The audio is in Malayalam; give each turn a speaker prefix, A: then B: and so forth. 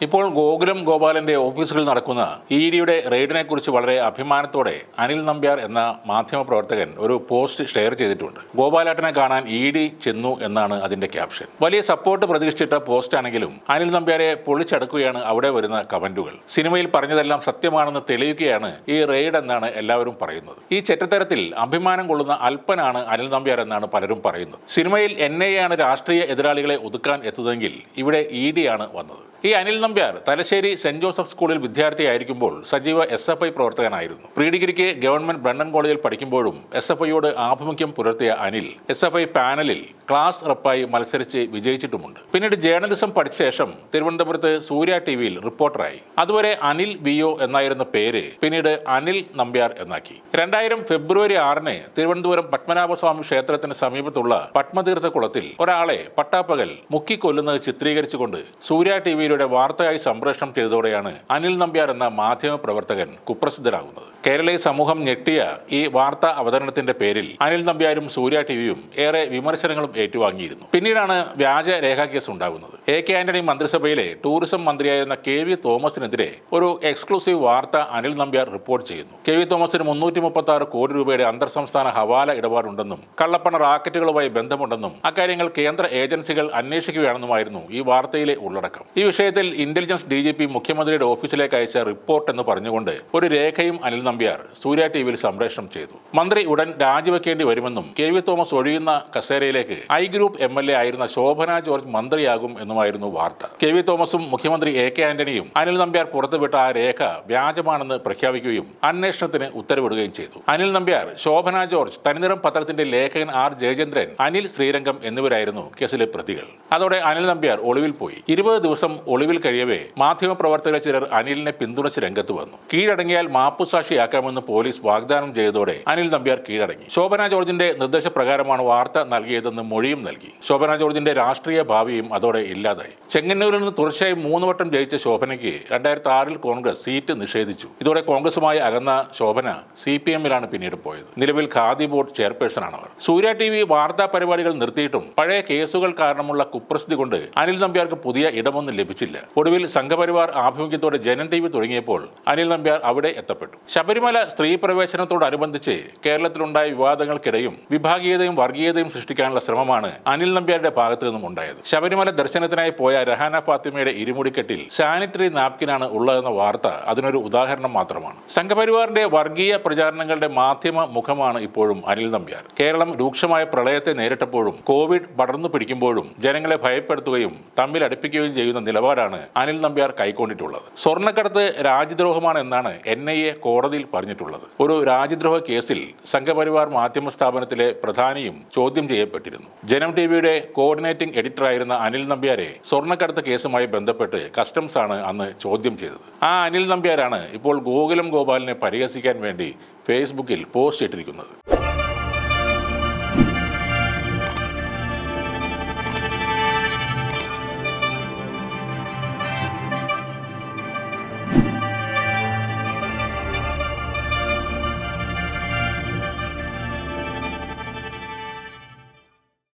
A: ഇപ്പോൾ ഗോകുലം ഗോപാലന്റെ ഓഫീസുകളിൽ നടക്കുന്ന ഇഡിയുടെ റെയ്ഡിനെ കുറിച്ച് വളരെ അഭിമാനത്തോടെ അനിൽ നമ്പ്യാർ എന്ന മാധ്യമപ്രവർത്തകൻ ഒരു പോസ്റ്റ് ഷെയർ ചെയ്തിട്ടുണ്ട്. ഗോപാലേട്ടനെ കാണാൻ ഇഡി ചെന്നു എന്നാണ് അതിന്റെ ക്യാപ്ഷൻ. വലിയ സപ്പോർട്ട് പ്രതീക്ഷിച്ചിട്ട പോസ്റ്റ് ആണെങ്കിലും അനിൽ നമ്പ്യാരെ പൊളിച്ചടക്കുകയാണ് അവിടെ വരുന്ന കമന്റുകൾ. സിനിമയിൽ പറഞ്ഞതെല്ലാം സത്യമാണെന്ന് തെളിയിക്കുകയാണ് ഈ റെയ്ഡ് എന്നാണ് എല്ലാവരും പറയുന്നത്. ഈ ചെറ്റത്തരത്തിൽ അഭിമാനം കൊള്ളുന്ന അല്പനാണ് അനിൽ നമ്പ്യാർ എന്നാണ് പലരും പറയുന്നത്. സിനിമയിൽ NIA ആണ് രാഷ്ട്രീയ എതിരാളികളെ ഒതുക്കാൻ എത്തുന്നതെങ്കിൽ ഇവിടെ ഇഡി ആണ് വന്നത്. ഈ അനിൽ നമ്പ്യാർ തലശ്ശേരി സെന്റ് ജോസഫ് സ്കൂളിൽ വിദ്യാർത്ഥിയായിരിക്കുമ്പോൾ സജീവ SFI പ്രവർത്തകനായിരുന്നു. പ്രീ ഡിഗ്രിക്ക് ഗവൺമെന്റ് ബ്രണ്ണൻ കോളേജിൽ പഠിക്കുമ്പോഴും SFIയോട് ആഭിമുഖ്യം പുലർത്തിയ അനിൽ SFI പാനലിൽ ക്ലാസ് റെപ്പായി മത്സരിച്ച് വിജയിച്ചിട്ടുമുണ്ട്. പിന്നീട് ജേർണലിസം പഠിച്ച ശേഷം തിരുവനന്തപുരത്ത് സൂര്യ TV റിപ്പോർട്ടറായി. അതുവരെ അനിൽ VO എന്നായിരുന്ന പേര് പിന്നീട് അനിൽ നമ്പ്യാർ എന്നാക്കി. 2000 ഫെബ്രുവരി 6-ന് തിരുവനന്തപുരം പത്മനാഭസ്വാമി ക്ഷേത്രത്തിന് സമീപത്തുള്ള പത്മതീർത്ഥ കുളത്തിൽ ഒരാളെ പട്ടാപ്പകൽ മുക്കിക്കൊല്ലുന്നത് ചിത്രീകരിച്ചുകൊണ്ട് സൂര്യ TVയിലൂടെ വാർത്തയായി സംപ്രേഷണം ചെയ്തതോടെയാണ് അനിൽ നമ്പ്യാർ എന്ന മാധ്യമ പ്രവർത്തകൻ കുപ്രസിദ്ധനാകുന്നത്. കേരളീയ സമൂഹം ഞെട്ടിയ ഈ വാർത്താ അവതരണത്തിന്റെ പേരിൽ അനിൽ നമ്പ്യാരും സൂര്യ TVയും ഏറെ വിമർശനങ്ങളും ഏറ്റുവാങ്ങിയിരുന്നു. പിന്നീടാണ് വ്യാജ രേഖാ കേസ് ഉണ്ടാകുന്നത്. AK ആന്റണി മന്ത്രിസഭയിലെ ടൂറിസം മന്ത്രിയായിരുന്ന KV തോമസിനെതിരെ ഒരു എക്സ്ക്ലൂസീവ് വാർത്ത അനിൽ നമ്പ്യാർ റിപ്പോർട്ട് ചെയ്യുന്നു. KV തോമസിന് 336 കോടി രൂപയുടെ അന്തർ സംസ്ഥാന ഹവാല ഇടപാടുണ്ടെന്നും കള്ളപ്പണ റാക്കറ്റുകളുമായി ബന്ധമുണ്ടെന്നും അക്കാര്യങ്ങൾ കേന്ദ്ര ഏജൻസികൾ അന്വേഷിക്കുകയാണെന്നുമായിരുന്നു ഈ വാർത്തയിലെ ഉള്ളടക്കം. ഈ വിഷയത്തിൽ ഇന്റലിജൻസ് DGP മുഖ്യമന്ത്രിയുടെ ഓഫീസിലേക്ക് അയച്ച റിപ്പോർട്ട് എന്ന് പറഞ്ഞുകൊണ്ട് ഒരു രേഖയും അനിൽ നമ്പ്യാർ സൂര്യ TVയിൽ സംപ്രേഷണം ചെയ്തു. മന്ത്രി ഉടൻ രാജിവെക്കേണ്ടി വരുമെന്നും KV തോമസ് ഒഴിയുന്ന കസേരയിലേക്ക് I ഗ്രൂപ്പ് MLA ആയിരുന്ന ശോഭന ജോർജ് മന്ത്രിയാകും എന്നുമായിരുന്നു വാർത്ത. KV തോമസും മുഖ്യമന്ത്രി AK ആന്റണിയും അനിൽ നമ്പ്യാർ പുറത്തുവിട്ട ആ രേഖ വ്യാജമാണെന്ന് പ്രഖ്യാപിക്കുകയും അന്വേഷണത്തിന് ഉത്തരവിടുകയും ചെയ്തു. അനിൽ നമ്പ്യാർ, ശോഭന ജോർജ്, തനിനിറം പത്രത്തിന്റെ ലേഖകൻ R ജയചന്ദ്രൻ, അനിൽ ശ്രീരംഗം എന്നിവരായിരുന്നു കേസിലെ പ്രതികൾ. അതോടെ അനിൽ നമ്പ്യാർ ഒളിവിൽ പോയി. 20 ദിവസം ഒളിവിൽ കഴിയവേ മാധ്യമപ്രവർത്തകരെ ചിലർ അനിലിനെ പിന്തുണച്ച് രംഗത്ത് വന്നു. കീഴടങ്ങിയാൽ മാപ്പുസാക്ഷിയാക്കാമെന്ന് പോലീസ് വാഗ്ദാനം ചെയ്തതോടെ അനിൽ നമ്പ്യാർ കീഴടങ്ങി. ശോഭന ജോർജിന്റെ നിർദ്ദേശപ്രകാരമാണ് വാർത്ത നൽകിയതെന്ന് മൊഴിയും നൽകി. ശോഭന ജോർജിന്റെ രാഷ്ട്രീയ ഭാവിയും അതോടെ ഇല്ലാതായി. ചെങ്ങന്നൂരിൽ നിന്ന് തുടർച്ചയായി 3 വട്ടം ജയിച്ച ശോഭനയ്ക്ക് 2006-ൽ കോൺഗ്രസ് സീറ്റ് നിഷേധിച്ചു. ഇതോടെ കോൺഗ്രസുമായി അകന്ന ശോഭന CPM-ലാണ് പിന്നീട് പോയത്. നിലവിൽ ഖാദി ബോർഡ് ചെയർപേഴ്സണാണ് അവർ. സൂര്യ TV വാർത്താ പരിപാടികൾ നിർത്തിയിട്ടും പഴയ കേസുകൾ കാരണമുള്ള കുപ്രസിദ്ധി കൊണ്ട് അനിൽ നമ്പ്യാർക്ക് പുതിയ ഇടമൊന്നും ലഭിച്ചില്ല. ഒടുവിൽ സംഘപരിവാർ ആഭിമുഖ്യത്തോടെ ജനൻ TV തുടങ്ങിയപ്പോൾ അനിൽ നമ്പ്യാർ അവിടെ എത്തപ്പെട്ടു. ശബരിമല സ്ത്രീ പ്രവേശനത്തോടനുബന്ധിച്ച് കേരളത്തിലുണ്ടായ വിവാദങ്ങൾക്കിടയും വിഭാഗീയതയും വർഗീയതയും സൃഷ്ടിക്കാനുള്ള ശ്രമമാണ് അനിൽ നമ്പ്യാരുടെ ഭാഗത്തു നിന്നും ഉണ്ടായത്. ശബരിമല ദർശനത്തിനായി പോയ രഹാന ഫാത്തിമയുടെ ഇരുമുടിക്കെട്ടിൽ സാനിറ്ററി നാപ്കിനാണ് ഉള്ളതെന്ന വാർത്ത അതിനൊരു ഉദാഹരണം മാത്രമാണ്. സംഘപരിവാറിന്റെ വർഗീയ പ്രചാരണങ്ങളുടെ മാധ്യമ മുഖമാണ് ഇപ്പോഴും അനിൽ നമ്പ്യാർ. കേരളം രൂക്ഷമായ പ്രളയത്തെ നേരിട്ടപ്പോഴും കോവിഡ് പടർന്നു പിടിക്കുമ്പോഴും ജനങ്ങളെ ഭയപ്പെടുത്തുകയും തമ്മിൽ അടുപ്പിക്കുകയും ചെയ്യുന്ന നിലപാടാണ് അനിൽ നമ്പ്യാർ കൈക്കൊണ്ടിട്ടുള്ളത്. സ്വർണ്ണക്കടത്ത് രാജ്യദ്രോഹമാണ് എന്നാണ് NIA കോടതിയിൽ പറഞ്ഞിട്ടുള്ളത്. ഒരു രാജ്യദ്രോഹ കേസിൽ സംഘപരിവാർ മാധ്യമ സ്ഥാപനത്തിലെ പ്രധാനിയും ചോദ്യം ചെയ്യപ്പെട്ടിരുന്നു. ജനം TVയുടെ കോർഡിനേറ്റിംഗ് എഡിറ്ററായിരുന്ന അനിൽ നമ്പ്യാരെ സ്വർണ്ണക്കടത്ത് കേസുമായി ബന്ധപ്പെട്ട് കസ്റ്റംസ് ആണ് അന്ന് ചോദ്യം ചെയ്തത്. ആ അനിൽ നമ്പ്യാരാണ് ഇപ്പോൾ ഗോകുലം ഗോപാലിനെ പരിഹസിക്കാൻ വേണ്ടി ഫേസ്ബുക്കിൽ പോസ്റ്റ് ഇട്ടിരിക്കുന്നത്.